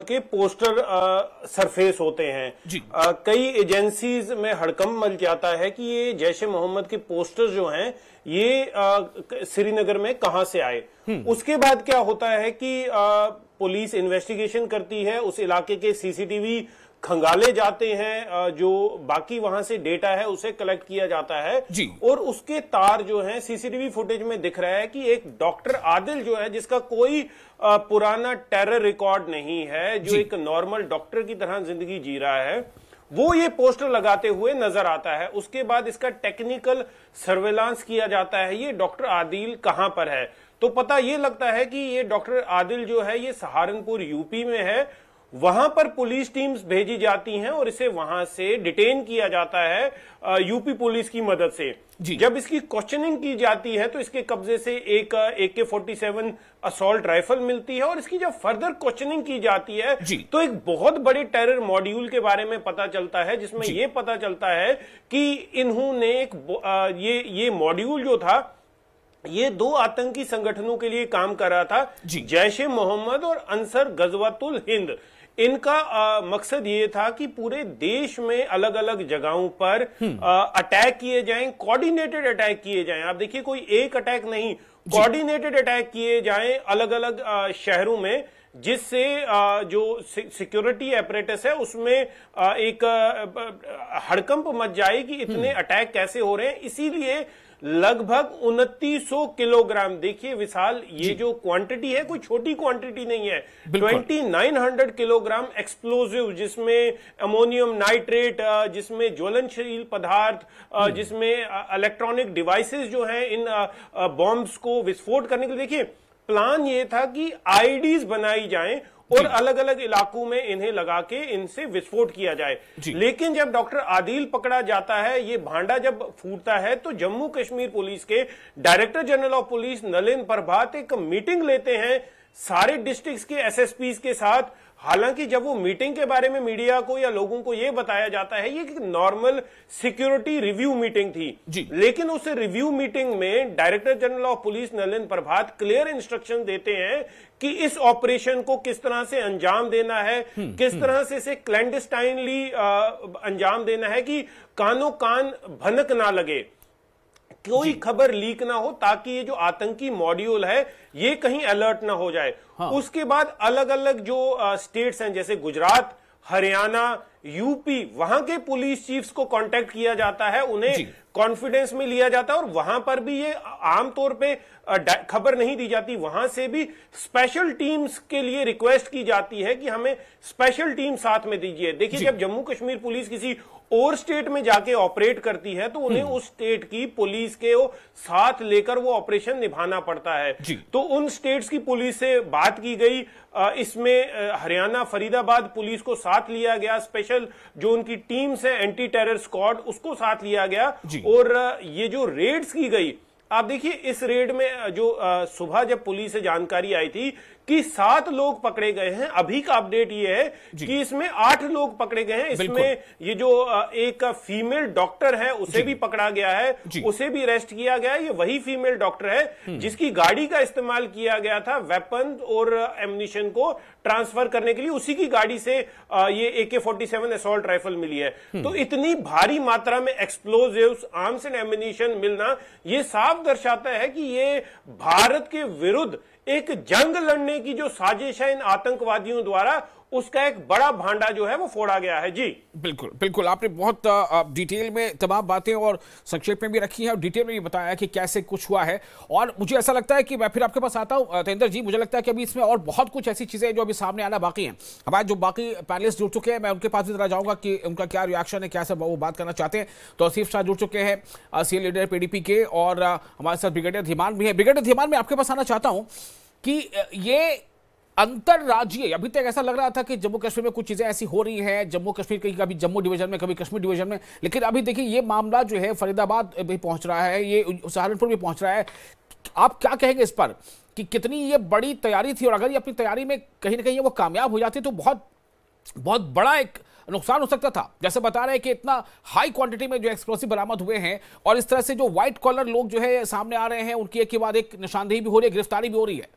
के poster surface होते हैं जी। कई एजेंसीज में हड़कंप मच जाता है कि ये जैश ए मोहम्मद के पोस्टर जो हैं ये श्रीनगर में कहां से आए। उसके बाद क्या होता है कि पुलिस इन्वेस्टिगेशन करती है, उस इलाके के सीसीटीवी खंगाले जाते हैं, जो बाकी वहां से डेटा है उसे कलेक्ट किया जाता है जी। और उसके तार जो हैं सीसीटीवी फुटेज में दिख रहा है कि एक डॉक्टर आदिल जो है, जिसका कोई पुराना टेरर रिकॉर्ड नहीं है, जो एक नॉर्मल डॉक्टर की तरह जिंदगी जी रहा है, वो ये पोस्टर लगाते हुए नजर आता है। उसके बाद इसका टेक्निकल सर्वेलांस किया जाता है, ये डॉक्टर आदिल कहां पर है। तो पता ये लगता है कि ये डॉक्टर आदिल जो है ये सहारनपुर यूपी में है। वहां पर पुलिस टीम्स भेजी जाती हैं और इसे वहां से डिटेन किया जाता है यूपी पुलिस की मदद से। जब इसकी क्वेश्चनिंग की जाती है तो इसके कब्जे से एक AK-47 असॉल्ट राइफल मिलती है और इसकी जब फर्दर क्वेश्चनिंग की जाती है तो एक बहुत बड़े टेरर मॉड्यूल के बारे में पता चलता है, जिसमें यह पता चलता है कि इन्होंने ये मॉड्यूल जो था ये दो आतंकी संगठनों के लिए काम कर रहा था, जैश ए मोहम्मद और अंसर गजवातुल हिंद। इनका मकसद ये था कि पूरे देश में अलग अलग जगहों पर अटैक किए जाएं, कोऑर्डिनेटेड अटैक किए जाएं। आप देखिए कोई एक अटैक नहीं, कोऑर्डिनेटेड अटैक किए जाएं अलग अलग शहरों में, जिससे जो सिक्योरिटी एपरेटस है उसमें एक हड़कंप मच जाए कि इतने अटैक कैसे हो रहे हैं। इसीलिए लगभग 2900 किलोग्राम, देखिए विशाल, ये जो क्वांटिटी है कोई छोटी क्वांटिटी नहीं है, 2900 किलोग्राम एक्सप्लोजिव, जिसमें अमोनियम नाइट्रेट, जिसमें ज्वलनशील पदार्थ, जिसमें इलेक्ट्रॉनिक डिवाइसेस जो हैं इन बॉम्ब्स को विस्फोट करने के लिए। देखिए प्लान ये था कि आईडीज बनाई जाएं और अलग अलग इलाकों में इन्हें लगा के इनसे विस्फोट किया जाए। लेकिन जब डॉक्टर आदिल पकड़ा जाता है, ये भांडा जब फूटता है, तो जम्मू कश्मीर पुलिस के director general of police Nalin Prabhat एक मीटिंग लेते हैं सारे डिस्ट्रिक्ट्स के एसएसपीज के साथ। हालांकि जब वो मीटिंग के बारे में मीडिया को या लोगों को ये बताया जाता है, ये एक नॉर्मल सिक्योरिटी रिव्यू मीटिंग थी, लेकिन उस रिव्यू मीटिंग में director general of police Nalin Prabhat clear instruction देते हैं कि इस ऑपरेशन को किस तरह से अंजाम देना है, किस तरह से इसे क्लैंडस्टाइनली अंजाम देना है कि कानों कान भनक ना लगे, कोई खबर लीक ना हो, ताकि ये जो आतंकी मॉड्यूल है ये कहीं अलर्ट ना हो जाए। उसके बाद अलग अलग जो स्टेट्स हैं जैसे गुजरात, हरियाणा, यूपी, वहां के पुलिस चीफ्स को कांटेक्ट किया जाता है, उन्हें कॉन्फिडेंस में लिया जाता है और वहां पर भी ये आमतौर पे खबर नहीं दी जाती। वहां से भी स्पेशल टीम्स के लिए रिक्वेस्ट की जाती है कि हमें स्पेशल टीम साथ में दीजिए। देखिए जब जम्मू कश्मीर पुलिस किसी और स्टेट में जाके ऑपरेट करती है तो उन्हें उस स्टेट की पुलिस के साथ लेकर वो ऑपरेशन निभाना पड़ता है। तो उन स्टेट्स की पुलिस से बात की गई, इसमें हरियाणा फरीदाबाद पुलिस को साथ लिया गया, स्पेशल जो उनकी टीम्स है एंटी टेरर स्क्वाड उसको साथ लिया गया और ये जो रेड्स की गई, आप देखिए इस रेड में जो सुबह जब पुलिस से जानकारी आई थी कि 7 लोग पकड़े गए हैं, अभी का अपडेट ये है कि इसमें 8 लोग पकड़े गए हैं। इसमें ये जो एक फीमेल डॉक्टर है उसे भी पकड़ा गया है, उसे भी अरेस्ट किया गया है। ये वही फीमेल डॉक्टर है जिसकी गाड़ी का इस्तेमाल किया गया था वेपन और एम्युनिशन को ट्रांसफर करने के लिए, उसी की गाड़ी से ये AK-47 असॉल्ट राइफल मिली है। तो इतनी भारी मात्रा में एक्सप्लोजिव्स, आर्म्स एंड एम्युनिशन मिलना ये साफ दर्शाता है कि ये भारत के विरुद्ध एक जंग लड़ने की जो साजिश है इन आतंकवादियों द्वारा, उसका एक बड़ा भांडा जो है वो फोड़ा गया है। जी बिल्कुल बिल्कुल, आपने बहुत डिटेल में तमाम बातें और संक्षेप में भी रखी है और डिटेल में भी बताया कि कैसे कुछ हुआ है। और मुझे ऐसा लगता है कि मैं फिर आपके पास आता हूं तजिंदर जी, मुझे लगता है कि अभी इसमें और बहुत कुछ ऐसी चीजें जो अभी सामने आना बाकी हैं। हमारे जो बाकी पैनलिस्ट जुड़ चुके हैं मैं उनके पास भी जरा जाऊंगा कि उनका क्या रिएक्शन है, क्या सब वो बात करना चाहते हैं। तो आसिफ शाह जुड़ चुके हैं, सीनियर लीडर PDP के, और हमारे साथ ब्रिगेडियर धीमान भी है। ब्रिगेडियर धीमान, मैं आपके पास आना चाहता हूं कि ये अंतरराज्यीय, अभी तक ऐसा लग रहा था कि जम्मू कश्मीर में कुछ चीजें ऐसी हो रही हैं, जम्मू कश्मीर की कभी जम्मू डिवीजन में, कभी कश्मीर डिवीजन में, लेकिन अभी देखिए ये मामला जो है फरीदाबाद भी पहुंच रहा है, ये सहारनपुर भी पहुंच रहा है। आप क्या कहेंगे इस पर कि कितनी ये बड़ी तैयारी थी, और अगर ये अपनी तैयारी में कहीं ना कहीं वो कामयाब हो जाती तो बहुत बहुत बड़ा एक नुकसान हो सकता था। जैसे बता रहे हैं कि इतना हाई क्वांटिटी में जो एक्सप्लोसिव बरामद हुए हैं और इस तरह से जो व्हाइट कॉलर लोग जो है सामने आ रहे हैं, उनकी एक के बाद एक निशानदेही भी हो रही है, गिरफ्तारी भी हो रही है।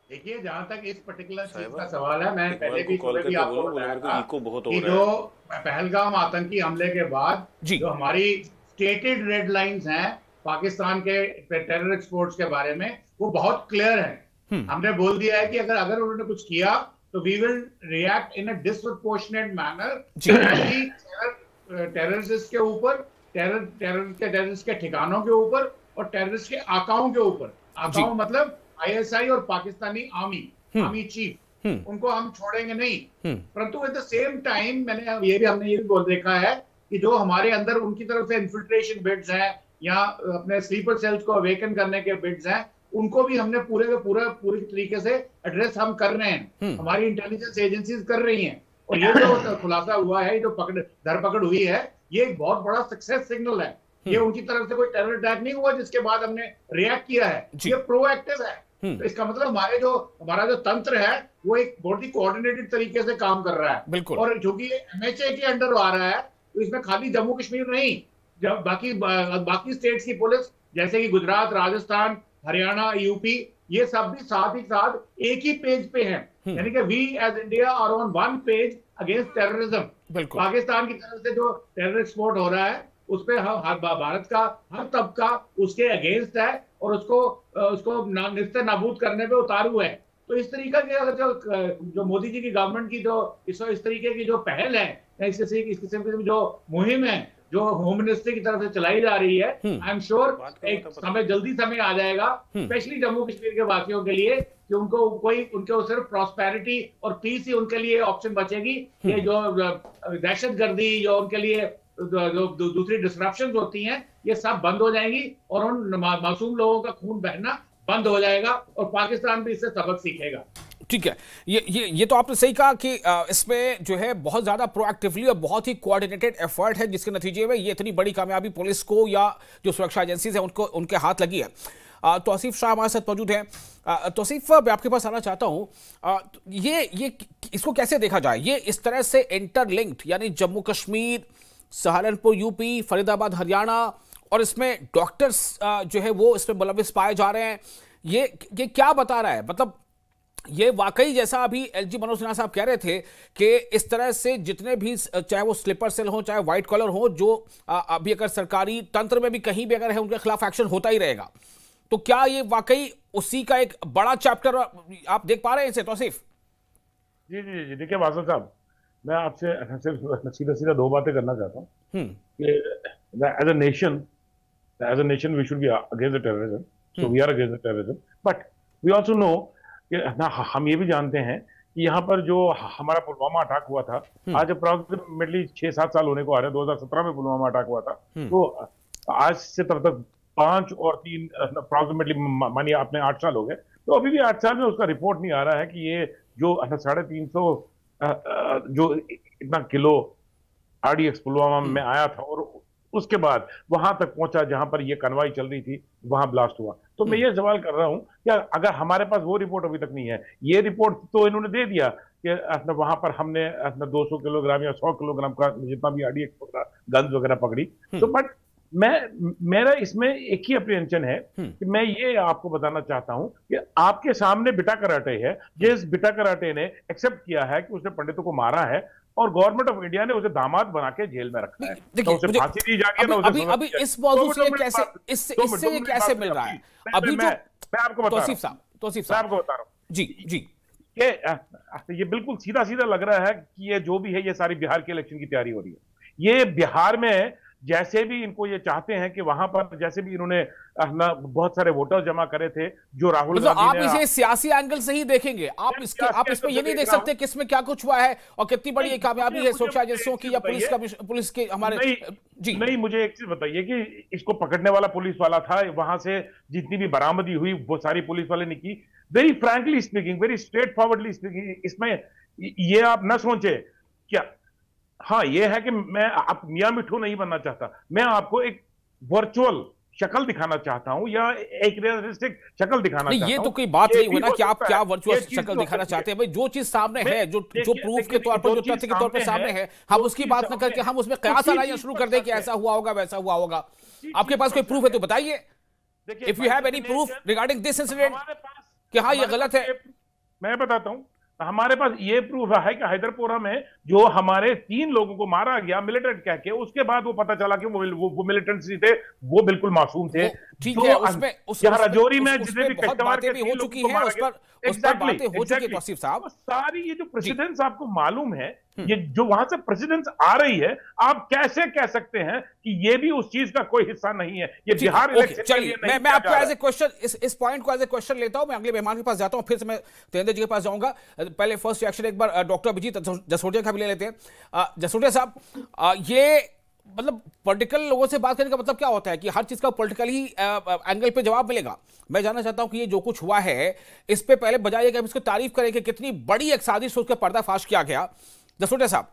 देखिए, जहां तक इस पर्टिकुलर चीज का सवाल है, मैं पहले भी कॉल भी आपको बताया था कि जो पहलगाम आतंकी हमले के बाद जो हमारी स्टेटेड रेड लाइंस हैं पाकिस्तान के टेरर एक्सपोर्ट्स के बारे में, वो बहुत क्लियर है। हमने बोल दिया है कि अगर उन्होंने कुछ किया तो we will react in a disproportionate manner terrorist के ऊपर, टेररिस्ट के ठिकानों के ऊपर और टेररिस्ट के आकाओं के ऊपर। आकाओं मतलब आईएसआई और पाकिस्तानी आर्मी चीफ, उनको हम छोड़ेंगे नहीं। परंतु एट द सेम टाइम हमने ये भी बोल देखा है कि जो हमारे अंदर उनकी तरफ से इन्फिल्ट्रेशन बिड्स हैं या अपने स्लीपर सेल्स को अवेकन करने के बिड्स हैं, उनको भी हमने पूरी तरीके से एड्रेस हम कर रहे हैं। हमारी इंटेलिजेंस एजेंसीज कर रही हैं। और ये जो खुलासा हुआ है, जो धरपकड़ हुई है, ये एक बहुत बड़ा सक्सेस सिग्नल है। ये उनकी तरफ से कोई टेरर अटैक नहीं हुआ जिसके बाद हमने रिएक्ट किया है, ये प्रोएक्टिव है। तो इसका मतलब हमारा जो तंत्र है वो एक बहुत ही कोऑर्डिनेटेड तरीके से काम कर रहा है। और क्योंकि ये एमएचए के अंडर आ रहा है, तो इसमें खाली जम्मू कश्मीर नहीं, जब बाकी स्टेट्स की पुलिस जैसे कि गुजरात, राजस्थान, हरियाणा, यूपी, ये सब भी साथ ही साथ एक ही पेज पे हैं। यानी कि we as India are on one page against terrorism. Pakistan की तरफ से जो टेरर एक्सपोर्ट हो रहा है उस पर भारत का हर तबका उसके अगेंस्ट है और उसको निस्ते नाबूद करने पे उतारू है। तो इस तरीके के जो मोदी जी की गवर्नमेंट की जो इस तरीके की जो पहल है, इस किस्म की जो मुहिम है जो होम मिनिस्ट्री की तरफ से चलाई जा रही है, आई एम श्योर एक जल्दी समय आ जाएगा, स्पेशली जम्मू कश्मीर के वासियों के लिए, कि उनको सिर्फ प्रॉस्पेरिटी और पीस ही उनके लिए ऑप्शन बचेगी। ये जो दहशतगर्दी, जो उनके लिए जो दूसरी डिस्ट्रप्शंस होती हैं, ये सब बंद हो जाएंगी और उन मासूम लोगों का खून बहना बंद हो जाएगा और पाकिस्तान भी इससे सबक सीखेगा। ठीक है, ये तो आपने सही कहा कि इसमें जो है बहुत ज्यादा प्रोएक्टिवली और बहुत ही कोऑर्डिनेटेड एफर्ट है, जिसके नतीजे में ये इतनी बड़ी कामयाबी पुलिस को या जो सुरक्षा एजेंसीज है उनके हाथ लगी है। तौसीफ शाह हमारे साथ मौजूद हैं। तौसीफ, मैं आपके पास आना चाहता हूं, ये इसको कैसे देखा जाए? ये इस तरह से इंटरलिंक्ड, यानी जम्मू कश्मीर, सहारनपुर यूपी, फरीदाबाद हरियाणा, और इसमें डॉक्टर्स जो है वो इसमें मुलविस पाए जा रहे हैं, ये क्या बता रहा है? मतलब ये वाकई जैसा अभी एलजी मनोज सिन्हा साहब कह रहे थे कि इस तरह से जितने भी, चाहे वो स्लीपर सेल हो, चाहे व्हाइट कॉलर हो, जो अभी अगर सरकारी तंत्र में भी कहीं भी अगर है, उनके खिलाफ एक्शन होता ही रहेगा। तो क्या ये वाकई उसी का एक बड़ा चैप्टर आप देख पा रहे हैं इसे, तौसीफ? जी जी जी, देखिए वासव साहब, मैं आपसे सिर्फ सीधा दो बातें करना चाहता हूँ कि as a nation we should be against the terrorism, so we are against the terrorism, but we also know कि हम ये भी जानते हैं कि यहाँ पर जो हमारा पुलवामा अटैक हुआ था, आज अप्रॉक्सिमेटली 6-7 साल होने को आ रहे हैं। 2017 में पुलवामा अटैक हुआ था, तो आज से तब तक 5 और 3 अप्रॉक्सिमेटली मानिए आपने 8 साल हो गए, तो अभी भी 8 साल में उसका रिपोर्ट नहीं आ रहा है कि ये जो 350 जो इतना किलो RDX पुलवामा में आया था और उसके बाद वहां तक पहुंचा जहां पर ये कन्वाई चल रही थी, वहां ब्लास्ट हुआ। तो मैं ये सवाल कर रहा हूं कि अगर हमारे पास वो रिपोर्ट अभी तक नहीं है, ये रिपोर्ट तो इन्होंने दे दिया कि वहां पर हमने 200 किलोग्राम या 100 किलोग्राम का जितना भी RDX गन्स वगैरह पकड़ी, तो बट मेरा इसमें एक ही अप्रीहेंशन है कि मैं ये आपको बताना चाहता हूं कि आपके सामने बिटा कराटे है, जिस बिटा कराटे ने एक्सेप्ट किया है कि उसने पंडितों को मारा है और गवर्नमेंट ऑफ इंडिया ने उसे दामाद बना के जेल में रखा है, तो उसे फांसी दी जा रही है। अभी इस मौजू से कैसे इससे ये कैसे मिल रहा है? अभी मैं आपको बता तौसीफ साहब आपको बता रहा हूँ जी ये बिल्कुल सीधा लग रहा है कि ये जो भी है, ये सारी बिहार के इलेक्शन की तैयारी हो रही है। ये बिहार में जैसे भी इनको ये चाहते हैं कि वहां पर जैसे भी इन्होंने बहुत सारे वोटर जमा करे थे, जो राहुल गांधी आप इसे सियासी एंगल से ही देखेंगे, आप इसमें ये नहीं देख सकते किसमें क्या कुछ हुआ है और कितनी बड़ी कामयाबी है सुरक्षा एजेंसियों की या पुलिस के हमारे। जी नहीं, मुझे एक चीज बताइए कि इसको पकड़ने वाला पुलिस वाला था, वहां से जितनी भी बरामदी हुई वो सारी पुलिस वाले ने की। Very frankly speaking, very straight forwardly speaking, इसमें ये आप न सोचे क्या, हाँ ये है कि मैं आप मियां मिठू नहीं बनना चाहता, मैं आपको एक वर्चुअल शक्ल दिखाना चाहता हूं या एक रियलिस्टिक शक्ल दिखाना चाहता हूं। ये तो कोई बात नहीं हुई ना कि आप क्या वर्चुअल शक्ल दिखाना चाहते हैं। भाई जो चीज सामने है, जो प्रूफ के तौर पर, जो तथ्य के तौर पर सामने है, हम उसकी बात न करके हम उसमें कयास लाना शुरू कर दें कि ऐसा हुआ होगा वैसा हुआ होगा। आपके पास कोई प्रूफ है तो बताइए, if you have any proof regarding this incident कि हाँ ये गलत है। मैं बताता हूं, हमारे पास ये प्रूफ है कि हैदरपुरा में जो हमारे 3 लोगों को मारा गया मिलिटेंट कह के, उसके बाद वो पता चला कि वो मिलिटेंट्स थे, वो बिल्कुल मासूम थे। ठीक है, उसमें राजौरी में जितने भी बहुत बातें भी हो चुकी हैं, उस पर बातें हो चुकी है तौसीफ साहब। सारी ये जो प्रेसिडेंस आपको मालूम है, ये जो वहां से प्रेसिडेंस आ रही है, आप कैसे कह सकते हैं कि ये भी उस चीज का कोई हिस्सा नहीं है? ये बिहार इलेक्शन के लिए नहीं। मैं आपको एज ए क्वेश्चन इस पॉइंट को एज ए क्वेश्चन लेता हूं। मैं अगले मेहमान के पास जाता हूं, फिर से मैं तेंदुआ जी के पास जाऊंगा। पहले फर्स्ट रिएक्शन एक बार डॉक्टर अभिजीत जसोटिया का भी ले लेते हैं। जसोटिया साहब, ये मतलब पॉलिटिकल लोगों से बात करने का मतलब क्या होता है कि हर चीज का पॉलिटिकल ही एंगल पे जवाब मिलेगा? मैं जानना चाहता हूं कि ये जो कुछ हुआ है, इस पे पहले बजाय कि हम इसको तारीफ करें कि कितनी बड़ी एक साजिश सोच कर पर्दाफाश किया गया। जसोटिया साहब,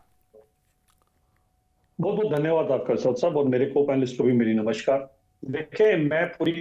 बहुत बहुत धन्यवाद आपका सर साहब, और मेरे को पैनलिस्ट को भी मेरी नमस्कार। देखिए, मैं पूरी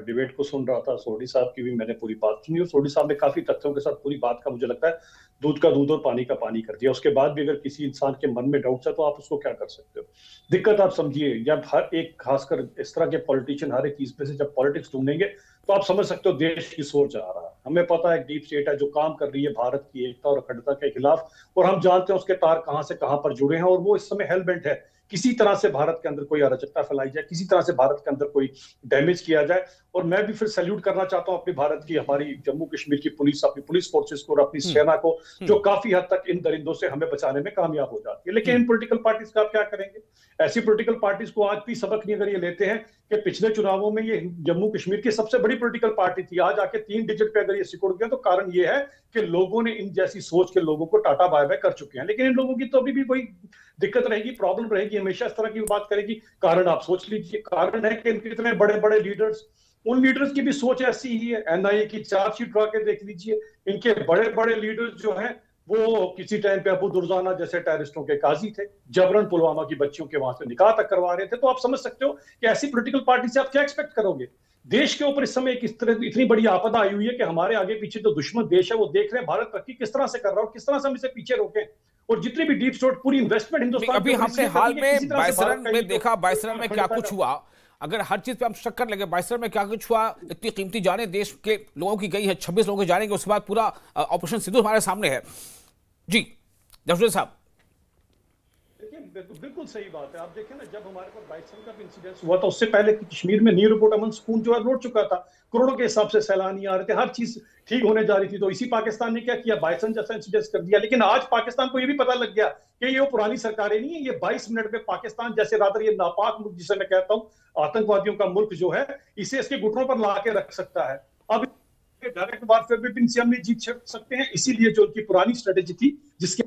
डिबेट को सुन रहा था, सोडी साहब की भी मैंने पूरी बात सुनी, और सोडी साहब ने काफी तथ्यों के साथ पूरी बात का, मुझे लगता है, दूध का दूध और पानी का पानी कर दिया। उसके बाद भी अगर किसी इंसान के मन में डाउट्स है तो आप उसको क्या कर सकते हो? दिक्कत आप समझिए, जब हर एक, खासकर इस तरह के पॉलिटिशियन हर एक चीज पे से जब पॉलिटिक्स ढूंढेंगे तो आप समझ सकते हो देश की सोच आ रहा है। हमें पता है डीप स्टेट है जो काम कर रही है भारत की एकता और अखंडता के खिलाफ, और हम जानते हैं उसके तार कहां से कहां पर जुड़े हैं, और वो इस समय हेल बेंट है किसी तरह से भारत के अंदर कोई अराजकता फैलाई जाए, किसी तरह से भारत के अंदर कोई डैमेज किया जाए। और मैं भी फिर सैल्यूट करना चाहता हूं अपनी भारत की, हमारी जम्मू कश्मीर की पुलिस, अपनी पुलिस फोर्सेस को और अपनी सेना को, जो काफी हद तक इन दरिंदों से हमें बचाने में कामयाब हो जाती है। लेकिन इन पॉलिटिकल पार्टीज का आप क्या करेंगे? ऐसी पॉलिटिकल पार्टीज को आज भी सबक नहीं अगर ये लेते हैं कि पिछले चुनावों में ये जम्मू कश्मीर की सबसे बड़ी पॉलिटिकल पार्टी थी, आज आके 3 डिजिट पे अगर ये सिकुड़ गया, तो कारण ये है कि लोगों ने इन जैसी सोच के लोगों को टाटा बाय बाय कर चुके हैं। लेकिन इन लोगों की तो अभी भी वही दिक्कत रहेगी, प्रॉब्लम रहेगी, हमेशा इस तरह की बात करेगी। कारण आप सोच लीजिए, कारण है कि इनके इतने बड़े बड़े लीडर्स, उन लीडर्स की भी सोच ऐसी ही है। एनआईए की चार्जशीट उठा के देख लीजिए, इनके बड़े बड़े लीडर्स जो हैं वो किसी टाइम पे अबू दुर्जाना जैसे टेररिस्टों के काजी थे, जबरन पुलवामा की बच्चियों के वहां से निकाह तक करवा रहे थे। तो आप समझ सकते हो कि ऐसी पॉलिटिकल पार्टी से आप क्या एक्सपेक्ट करोगे? देश के ऊपर इस समय एक इस तरह इतनी बड़ी आपदा आई हुई है कि हमारे आगे पीछे जो दुश्मन देश है वो देख रहे हैं भारत तरक्की किस तरह से कर रहा है और किस तरह से हम इसे पीछे रोकें। और जितनी भी डीप स्टेट पूरी इन्वेस्टमेंट हिंदुस्तान, अभी हमने हाल में बाइसरन में देखा, बाइसरन में क्या कुछ हुआ। अगर हर चीज पे हम शक कर लगे, बाइसरन में क्या कुछ हुआ, इतनी कीमती जाने देश के लोगों की गई है, 26 लोगों की जानेंगे, उसके बाद पूरा ऑपरेशन सिंदूर हमारे सामने है। जी जसोटिया साहब, बिल्कुल सही बात है। आप देखें ना, जब हमारे पास बाइसन का भी इंसिडेंस हुआ था, उससे पहले कश्मीर में नीर रिपोर्ट अमन सुकून जो है लौट चुका था, करोड़ों के हिसाब से सैलानी आ रहे थे, हर चीज ठीक होने जा रही थी। तो इसी पाकिस्तान ने क्या किया, बाइसन जैसा इंसिडेंस कर दिया। लेकिन आज पाकिस्तान को यह भी पता लग गया कि ये वो पुरानी सरकारें नहीं है, ये 22 मिनट में पाकिस्तान जैसे रादर ये नापाक मुल्क, जिसे मैं कहता हूँ आतंकवादियों का मुल्क जो है, इसे इसके घुटनों पर ला के रख सकता है। अब डायरेक्ट वारफेयर में भी हम नहीं जीत सकते हैं, इसीलिए जो उनकी पुरानी स्ट्रेटेजी थी, जिसके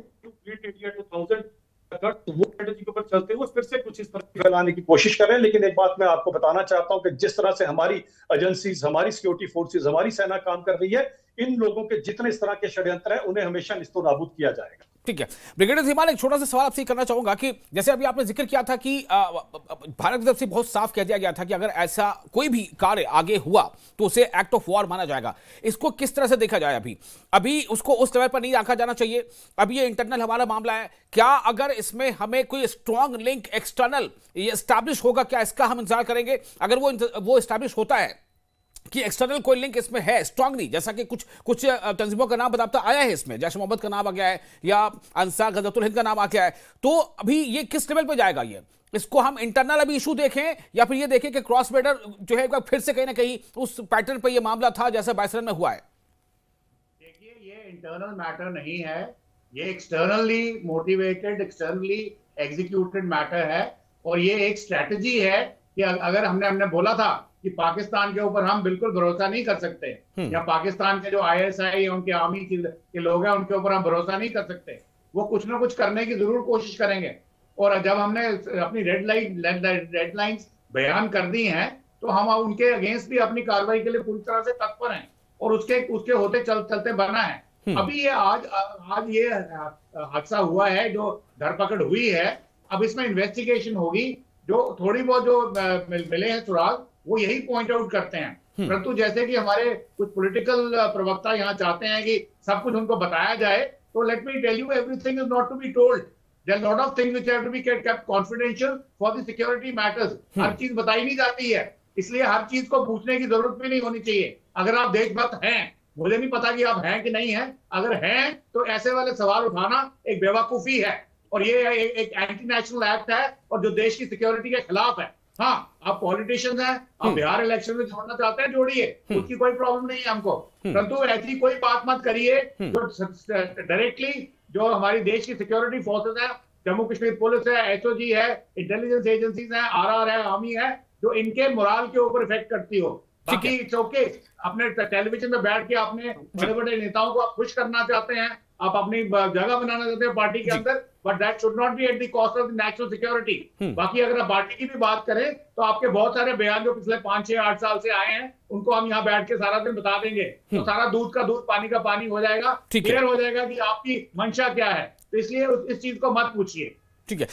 वो स्ट्रेटेजी के ऊपर चलते हुए फिर से कुछ इस तरह फैलाने की कोशिश कर रहे हैं। लेकिन एक बात मैं आपको बताना चाहता हूं कि जिस तरह से हमारी एजेंसीज, हमारी सिक्योरिटी फोर्सेस, हमारी सेना काम कर रही है, इन लोगों के जितने इस तरह के षड्यंत्र है उन्हें हमेशा निस्तो नाबूद किया जाएगा। ठीक है, ब्रिगेडियर धीमान, एक छोटा सा सवाल आपसे करना चाहूंगा कि जैसे अभी आपने जिक्र किया था कि भारत की तरफ से बहुत साफ कह दिया गया था कि अगर ऐसा कोई भी कार्य आगे हुआ तो उसे एक्ट ऑफ वॉर माना जाएगा। इसको किस तरह से देखा जाए? अभी उसको उस लेवल पर नहीं रखा जाना चाहिए। अभी ये इंटरनल हमारा मामला है, क्या अगर इसमें हमें कोई स्ट्रॉन्ग लिंक एक्सटर्नल ये एस्टैब्लिश होगा, क्या इसका हम इंतजार करेंगे? अगर वो एस्टैब्लिश होता है कि एक्सटर्नल कोई लिंक इसमें है स्ट्रांगली, जैसा कि कुछ तंजीमों का नाम बताता आया है, इसमें जैश मोहम्मद का नाम आ गया है या अंसार गज़वतुल हिंद का नाम आ गया है, तो अभी ये किस लेवल पे जाएगा? ये इसको हम इंटरनल अभी इशू देखें या फिर ये देखें कि क्रॉस बॉर्डर जो है फिर से कहीं ना कहीं उस पैटर्न पे ये मामला था जैसा बाइसरन में हुआ है? देखिए, ये इंटरनल मैटर नहीं है, ये externally motivated, externally executed matter है। और ये एक स्ट्रेटजी है कि अगर हमने बोला था कि पाकिस्तान के ऊपर हम बिल्कुल भरोसा नहीं कर सकते, या पाकिस्तान के जो आईएसआई या उनके आर्मी के लोग हैं उनके ऊपर हम भरोसा नहीं कर सकते, वो कुछ ना कुछ करने की जरूर कोशिश करेंगे। और जब हमने अपनी रेड लाइंस बयान कर दी हैं, तो हम उनके अगेंस्ट भी अपनी कार्रवाई के लिए पूरी तरह से तत्पर हैं और उसके होते चलते बना है। अभी ये आज ये हादसा हुआ है, जो धरपकड़ हुई है, अब इसमें इन्वेस्टिगेशन होगी। जो थोड़ी बहुत जो मिले हैं सुराग, वो यही पॉइंट आउट करते हैं। परंतु जैसे कि हमारे कुछ पॉलिटिकल प्रवक्ता यहाँ चाहते हैं कि सब कुछ उनको बताया जाए, तो let me tell you, everything is not to be told. There are lot of things which have to be kept confidential for the security matters. हर चीज बताई नहीं जाती है, इसलिए हर चीज को पूछने की जरूरत भी नहीं होनी चाहिए। अगर आप देशभक्त हैं मुझे नहीं पता कि आप हैं कि नहीं हैं। अगर हैं तो ऐसे वाले सवाल उठाना एक बेवकूफी है और ये एक एंटी नेशनल एक्ट है और जो देश की सिक्योरिटी के खिलाफ है। हाँ, आप पॉलिटिशियंस हैं, आप बिहार इलेक्शन में जोड़ना चाहते हैं, जोड़िए, उसकी कोई प्रॉब्लम नहीं है हमको, परंतु ऐसी कोई बात मत करिए जो डायरेक्टली जो हमारी देश की सिक्योरिटी फोर्सेस है, जम्मू कश्मीर पुलिस है, एसओजी है, इंटेलिजेंस एजेंसीज है, आरआर है, आर्मी है, जो इनके मोराल के ऊपर इफेक्ट करती हो। बाकी इट्स ओके, अपने टेलीविजन में बैठ के अपने बड़े बड़े नेताओं को आप खुश करना चाहते हैं, आप अपनी जगह बनाना चाहते हैं पार्टी के अंदर, but that should not be at the cost of the national security. बाकी अगर आप पार्टी की भी बात करें तो आपके बहुत सारे बयान जो पिछले 5, 6, 8 साल से आए हैं, उनको हम यहाँ बैठ के सारा दिन बता देंगे, तो सारा दूध का दूध पानी का पानी हो जाएगा, क्लियर हो जाएगा कि आपकी मंशा क्या है। तो इसलिए इस चीज को मत पूछिए। ठीक है,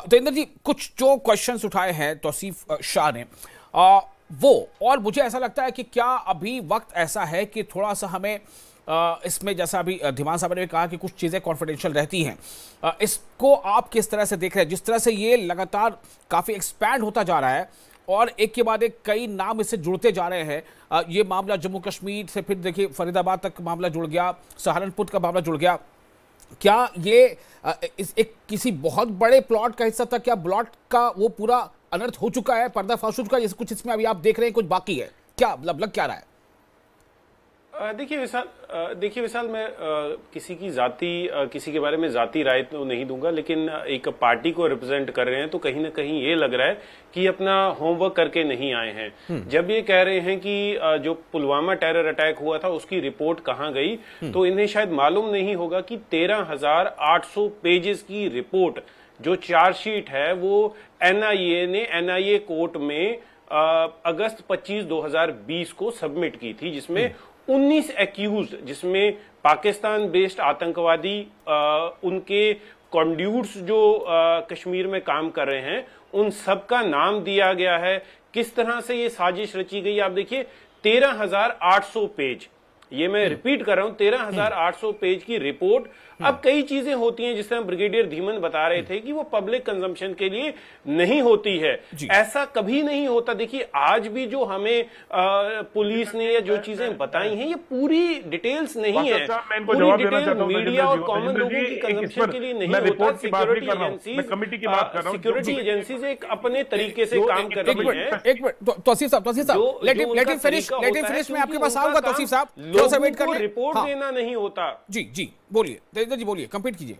तेंदर जी, कुछ जो क्वेश्चंस उठाए हैं तौसीफ शाह ने वो, और मुझे ऐसा लगता है कि क्या अभी वक्त ऐसा है कि थोड़ा सा हमें इसमें, जैसा अभी धीमान साहब ने कहा कि कुछ चीज़ें कॉन्फिडेंशियल रहती हैं, इसको आप किस तरह से देख रहे हैं? जिस तरह से ये लगातार काफ़ी एक्सपैंड होता जा रहा है और एक के बाद एक कई नाम इससे जुड़ते जा रहे हैं, ये मामला जम्मू कश्मीर से फिर देखिए फरीदाबाद तक मामला जुड़ गया, सहारनपुर का मामला जुड़ गया, क्या ये एक किसी बहुत बड़े प्लॉट का हिस्सा था? क्या प्लॉट का वो पूरा अनर्थ हो चुका है, पर्दाफाश हो चुका है, जैसे कुछ इसमें अभी आप देख रहे हैं कुछ बाकी है, क्या लग क्या रहा है? देखिए विशाल, मैं किसी के बारे में जाती राय तो नहीं दूंगा, लेकिन एक पार्टी को रिप्रेजेंट कर रहे हैं तो कहीं ना कहीं ये लग रहा है कि अपना होमवर्क करके नहीं आए हैं। जब ये कह रहे हैं कि जो पुलवामा टेरर अटैक हुआ था उसकी रिपोर्ट कहां गई, तो इन्हें शायद मालूम नहीं होगा कि 13,800 पेजेस की रिपोर्ट जो चार्जशीट है वो एनआईए कोर्ट में अगस्त 25, 2020 को सबमिट की थी, जिसमें 19 एक्यूज, जिसमें पाकिस्तान बेस्ड आतंकवादी उनके कॉन्ड्यूट्स जो कश्मीर में काम कर रहे हैं उन सबका नाम दिया गया है। किस तरह से ये साजिश रची गई आप देखिए, 13,800 पेज, ये मैं रिपीट कर रहा हूं, 13,800 पेज की रिपोर्ट। अब कई चीजें होती हैं जिस तरह ब्रिगेडियर धीमन बता रहे थे कि वो पब्लिक कंजम्पशन के लिए नहीं होती है, ऐसा कभी नहीं होता। देखिए आज भी जो हमें पुलिस ने या जो चीजें बताई हैं ये पूरी डिटेल्स नहीं है, पूरी डिटेल मीडिया और कॉमन लोगों की कंजम्पशन के लिए नहीं होता। सिक्योरिटी एजेंसीज एक अपने तरीके से काम कर रही है। एक मिनट तौसीफ साहब, लेट हिम फिनिश, मैं आपके पास आऊंगा तौसीफ साहब, लोगों को रिपोर्ट देना नहीं होता। जी बोलिए देवेंद्र जी, बोलिए, कंप्लीट कीजिए।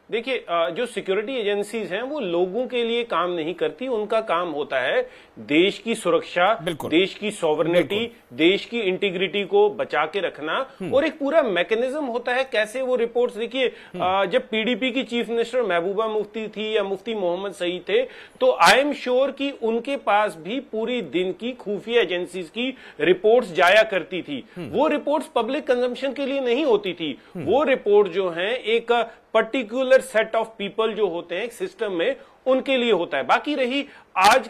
देखिए जो सिक्योरिटी एजेंसीज हैं वो लोगों के लिए काम नहीं करती, उनका काम होता है देश की सुरक्षा, देश की सॉवरेनिटी, देश की इंटीग्रिटी को बचा के रखना, और एक पूरा मैकेनिज्म होता है कैसे वो रिपोर्ट्स। देखिए जब पीडीपी की चीफ मिनिस्टर महबूबा मुफ्ती थी या मुफ्ती मोहम्मद सईद थे, तो आई एम श्योर कि उनके पास भी पूरी दिन की खुफिया एजेंसीज की रिपोर्ट्स जाया करती थी। वो रिपोर्ट्स पब्लिक कंजम्पशन के लिए नहीं होती थी, वो रिपोर्ट जो है एक पर्टिकुलर सेट ऑफ पीपल जो होते हैं एक सिस्टम में, उनके लिए होता है। बाकी रही आज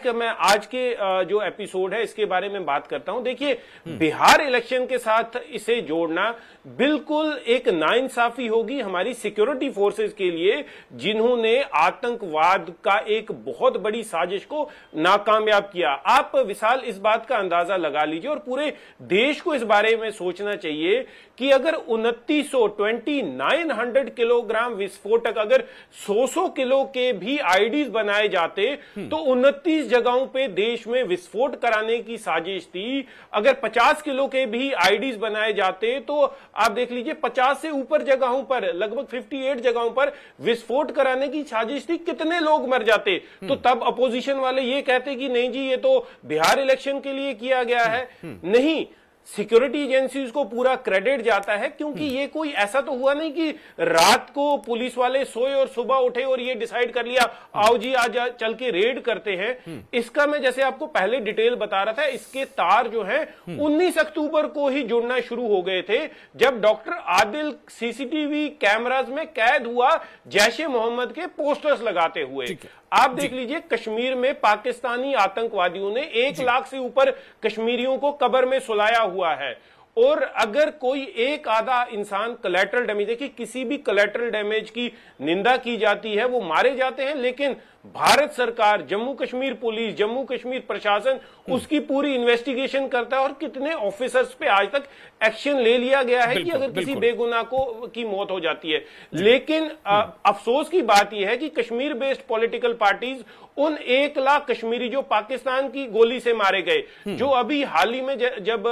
के जो एपिसोड है इसके बारे में बात करता हूं। देखिए बिहार इलेक्शन के साथ इसे जोड़ना बिल्कुल एक नाइंसाफी होगी हमारी सिक्योरिटी फोर्सेस के लिए, जिन्होंने आतंकवाद का एक बहुत बड़ी साजिश को नाकामयाब किया। आप विशाल इस बात का अंदाजा लगा लीजिए और पूरे देश को इस बारे में सोचना चाहिए कि अगर 2900 किलोग्राम विस्फोटक अगर 100 किलो के भी आईडीज बनाए जाते तो 29 जगहों पे देश में विस्फोट कराने की साजिश थी। अगर 50 किलो के भी आईडीज बनाए जाते तो आप देख लीजिए 50 से ऊपर जगहों पर, लगभग 58 जगहों पर विस्फोट कराने की साजिश थी, कितने लोग मर जाते। तो तब अपोजिशन वाले ये कहते कि नहीं जी ये तो बिहार इलेक्शन के लिए किया गया है। नहीं, सिक्योरिटी एजेंसीज को पूरा क्रेडिट जाता है, क्योंकि ये कोई ऐसा तो हुआ नहीं कि रात को पुलिस वाले सोए और सुबह उठे और ये डिसाइड कर लिया आओ जी आज चल के रेड करते हैं। इसका मैं जैसे आपको पहले डिटेल बता रहा था, इसके तार जो है 19 अक्टूबर को ही जुड़ना शुरू हो गए थे, जब डॉक्टर आदिल सीसीटीवी कैमराज में कैद हुआ जैशे मोहम्मद के पोस्टर्स लगाते हुए। आप देख लीजिए कश्मीर में पाकिस्तानी आतंकवादियों ने 1 लाख से ऊपर कश्मीरियों को कब्र में सुलाया हुआ है। और अगर कोई एक आधा इंसान कोलैटरल डैमेज, देखिए किसी भी कोलैटरल डैमेज की निंदा की जाती है, वो मारे जाते हैं, लेकिन भारत सरकार, जम्मू कश्मीर पुलिस, जम्मू कश्मीर प्रशासन उसकी पूरी इन्वेस्टिगेशन करता है और कितने ऑफिसर्स पे आज तक एक्शन ले लिया गया है कि अगर किसी बेगुनाह की मौत हो जाती है। लेकिन अफसोस की बात यह है कि कश्मीर बेस्ड पॉलिटिकल पार्टीज उन 1 लाख कश्मीरी जो पाकिस्तान की गोली से मारे गए, जो अभी हाल ही में जब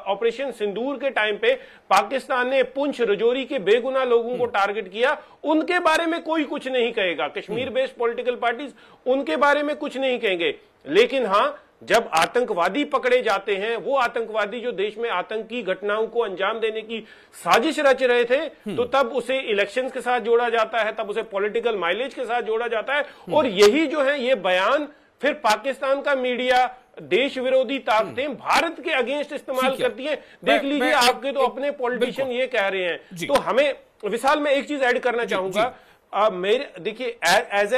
ऑपरेशन सिंदूर के टाइम पे पाकिस्तान ने पुंछ रजौरी के बेगुनाह लोगों को टारगेट किया, उनके बारे में कोई कुछ नहीं कहेगा। कश्मीर बेस्ड पॉलिटिकल पार्टीज उनके बारे में कुछ नहीं कहेंगे। लेकिन हां, जब आतंकवादी पकड़े जाते हैं, वो आतंकवादी जो देश में आतंकी घटनाओं को अंजाम देने की साजिश रच रहे थे, तो तब उसे इलेक्शंस के साथ जोड़ा जाता है, तब उसे पॉलिटिकल माइलेज के साथ जोड़ा जाता है। और यही जो है ये बयान फिर पाकिस्तान का मीडिया, देश विरोधी ताकतें भारत के अगेंस्ट इस्तेमाल करती हैं। देख लीजिए, आपके तो अपने पॉलिटिशियन ये कह रहे हैं। तो हमें, विशाल, मैं एक चीज ऐड करना चाहूंगा। मेरे देखिए, as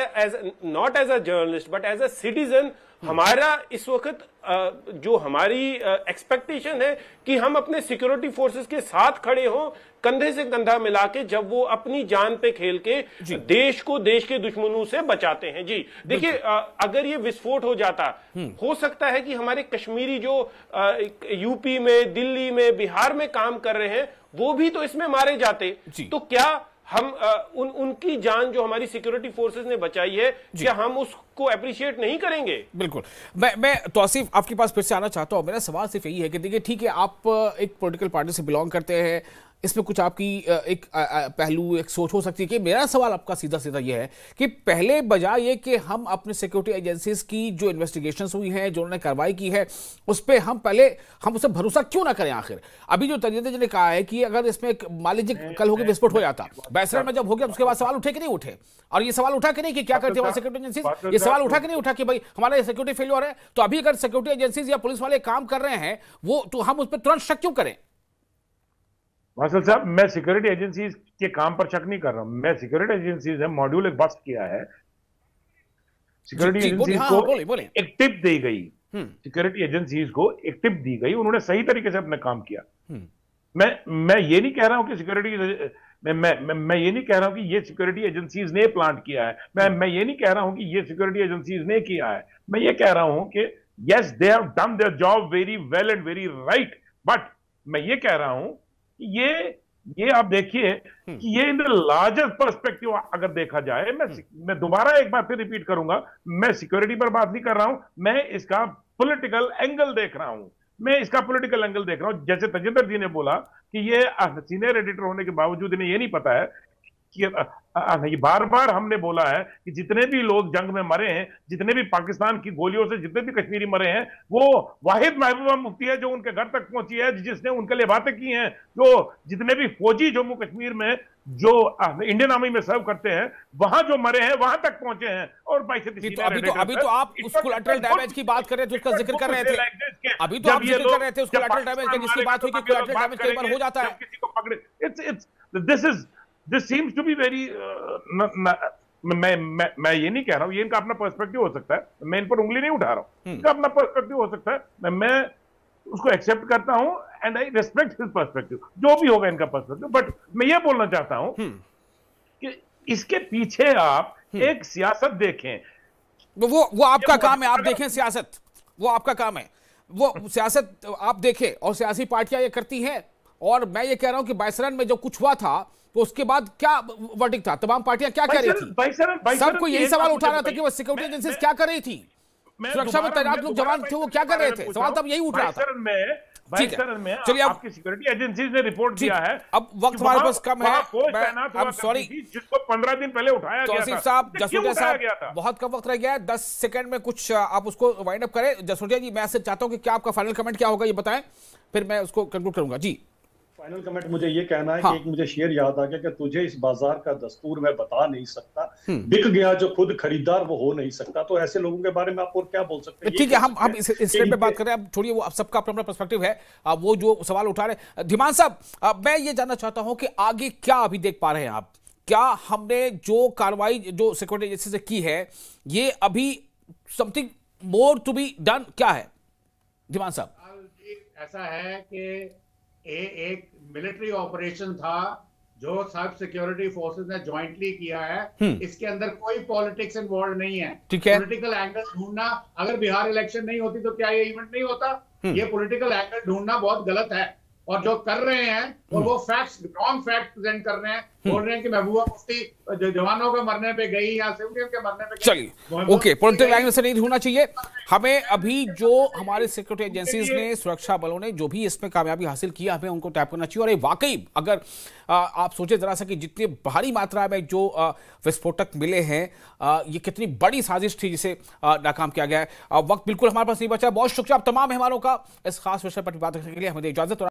not as a journalist but as a citizen, हमारा इस वक्त जो हमारी एक्सपेक्टेशन है कि हम अपने सिक्योरिटी फोर्सेस के साथ खड़े हों, कंधे से कंधा मिला के, जब वो अपनी जान पे खेल के देश को देश के दुश्मनों से बचाते हैं। जी देखिए, अगर ये विस्फोट हो जाता, हो सकता है कि हमारे कश्मीरी जो यूपी में, दिल्ली में, बिहार में काम कर रहे हैं, वो भी तो इसमें मारे जाते। तो क्या हम उनकी जान जो हमारी सिक्योरिटी फोर्सेस ने बचाई है, क्या हम उसको अप्रिशिएट नहीं करेंगे? बिल्कुल। मैं तौसीफ आपके पास फिर से आना चाहता हूं। मेरा सवाल सिर्फ यही है कि देखिए, ठीक है, आप एक पॉलिटिकल पार्टी से बिलोंग करते हैं, इसमें कुछ आपकी एक पहलू, एक सोच हो सकती है। कि मेरा सवाल आपका सीधा सीधा यह है कि पहले बजाय ये कि हम अपने सिक्योरिटी एजेंसीज की जो इन्वेस्टिगेशंस हुई हैं, जो उन्होंने कार्रवाई की है, उस पर हम उसे भरोसा क्यों ना करें? आखिर अभी जो तजिंदर जी ने कहा है कि अगर इसमें मान लीजिए कल होकर विस्फोट हो जाता, बैसरा में जब हो गया, उसके बाद सवाल उठे कि नहीं उठे? और ये सवाल उठा कि नहीं कि क्या करती है सिक्योरिटी एजेंसीज? ये सवाल उठा कि नहीं उठा कि भाई हमारा सिक्योरिटी फेलियर है? तो अभी अगर सिक्योरिटी एजेंसीज या पुलिस वाले काम कर रहे हैं, वो तो हम उस पर तुरंत शक क्यों करें? वासल साहब, मैं सिक्योरिटी एजेंसीज के काम पर शक नहीं कर रहा हूं। मैं सिक्योरिटी एजेंसीज है, मॉड्यूल एक बस्ट किया है, सिक्योरिटी एजेंसीज को एक टिप दी गई, सिक्योरिटी एजेंसीज को एक टिप दी गई, उन्होंने सही तरीके से अपना काम किया। मैं ये नहीं कह रहा हूं कि सिक्योरिटी, मैं ये नहीं कह रहा हूं कि ये सिक्योरिटी एजेंसीज ने प्लांट किया है, मैं ये नहीं कह रहा हूं कि ये सिक्योरिटी एजेंसीज ने किया है। मैं ये कह रहा हूं कि yes, they have done their job very well and very right, but मैं ये कह रहा हूं ये आप देखिए कि ये इन द लार्जेस्ट पर्सपेक्टिव अगर देखा जाए, मैं दोबारा एक बार फिर रिपीट करूंगा, मैं सिक्योरिटी पर बात नहीं कर रहा हूं, मैं इसका पॉलिटिकल एंगल देख रहा हूं। जैसे तजिंदर जी ने बोला कि ये सीनियर एडिटर होने के बावजूद इन्हें ये नहीं पता है कि बार बार हमने बोला है कि जितने भी लोग जंग में मरे हैं, जितने भी पाकिस्तान की गोलियों से जितने भी कश्मीरी मरे हैं, वो वाहिद महबूबा मुफ्ती है जो उनके घर तक पहुंची है, जिसने उनके लिए बातें की हैं। जो जितने भी फौजी जम्मू कश्मीर में जो इंडियन आर्मी में सर्व करते हैं, वहां जो मरे हैं, वहां तक पहुंचे हैं। और अभी तो आप उस कोलैटरल डैमेज की बात कर रहे थे, उसका जिक्र कर रहे थे। अभी तो आप जिक्र कर रहे थे उस कोलैटरल डैमेज का, जिसकी बात हुई कि कोलैटरल डैमेज कई बार हो जाता है। किसी को पकड़े, This seems to be very मैं ये नहीं कह रहा हूं, ये इनका अपना पर्सपेक्टिव हो सकता है, मैं इन पर उंगली नहीं उठा रहा हूं, इनका अपना पर्सपेक्टिव हो सकता है, मैं उसको एक्सेप्ट करता हूं and I respect his perspective, जो भी होगा इनका पर्सपेक्टिव। बट मैं ये बोलना चाहता हूं कि इसके पीछे आप एक सियासत देखें। वो आपका काम है, आप देखें सियासत, वो आपका काम है, वो सियासत आप देखें, और सियासी पार्टियां ये करती हैं। और मैं ये कह रहा हूं कि बायसरन में जो कुछ हुआ था, तो उसके बाद क्या वर्डिक्ट था? तमाम पार्टियां क्या कह रही थी? सबको यही सवाल उठा रहा था कि वो सिक्योरिटी एजेंसीज क्या कर रही थी, सुरक्षा में तैनात लोग जवान थे, वो क्या कर रहे थे? सवाल तब यही उठ रहा था। चलिए, आपकी सिक्योरिटी एजेंसीज ने रिपोर्ट किया है। अब वक्त हमारे पास कम है, I'm sorry, जिसको 15 दिन पहले उठाया गया था। तौसीफ साहब, जसोटिया साहब, बहुत कम वक्त रह गया है, 10 सेकंड में कुछ आप उसको वाइंड अप करें। जसोटिया जी, मैं चाहता हूं कि क्या आपका फाइनल कमेंट क्या होगा, ये बताएं, फिर मैं उसको कंक्लूड करूंगा। जी, फाइनल कमेंट मुझे ये कहना है कि एक मुझे शेर याद आ गया कि तुझे इस बाजार का दस्तूर मैं बता नहीं सकता, बिक गया जो खुद खरीदार वो हो नहीं सकता। तो ऐसे लोगों के बारे में आप और क्या बोल सकते हैं? ठीक है, हम इस स्टेप पे बात कर रहे हैं, अब छोड़िए, वो सबका अपना अपना पर्सपेक्टिव है। वो जो सवाल उठा रहे हैं, धीमान साहब, मैं ये जानना चाहता हूं कि आगे क्या अभी देख पा रहे हैं आप? क्या हमने जो कार्रवाई जो सिक्योरिटी एजेंसी से की है, ये अभी something more to be done क्या है? धीमान साहब, ऐसा है कि एक मिलिट्री ऑपरेशन था जो सब सिक्योरिटी फोर्सेस ने ज्वाइंटली किया है। इसके अंदर कोई पॉलिटिक्स इन्वॉल्व नहीं है। पॉलिटिकल एंगल ढूंढना, अगर बिहार इलेक्शन नहीं होती तो क्या ये इवेंट नहीं होता? ये पॉलिटिकल एंगल ढूंढना बहुत गलत है। और जो कर रहे हैं और वो फैक्ट्स, रॉन्ग फैक्ट प्रेजेंट कर रहे हैं। बोल रहे हैं कि महबूबा मुफ्ती जवानों के मरने पे गई या सिविलियन के मरने पे गई। चलिए, ओके, पॉलिटिकल एंगल से नहीं ढूंढना चाहिए हमें। अभी जो हमारे सिक्योरिटी एजेंसीज ने, सुरक्षा बलों ने जो भी इसमें कामयाबी हासिल की, हमें उनको टैप करना चाहिए। और ये वाकई अगर आप सोचे जरा सा कि जितनी भारी मात्रा में जो विस्फोटक मिले हैं, ये कितनी बड़ी साजिश थी जिसे नाकाम किया गया है। वक्त बिल्कुल हमारे पास नहीं बचा। बहुत शुक्रिया आप तमाम मेहमानों का इस खास विषय पर बात करने के लिए। हमें इजाजत।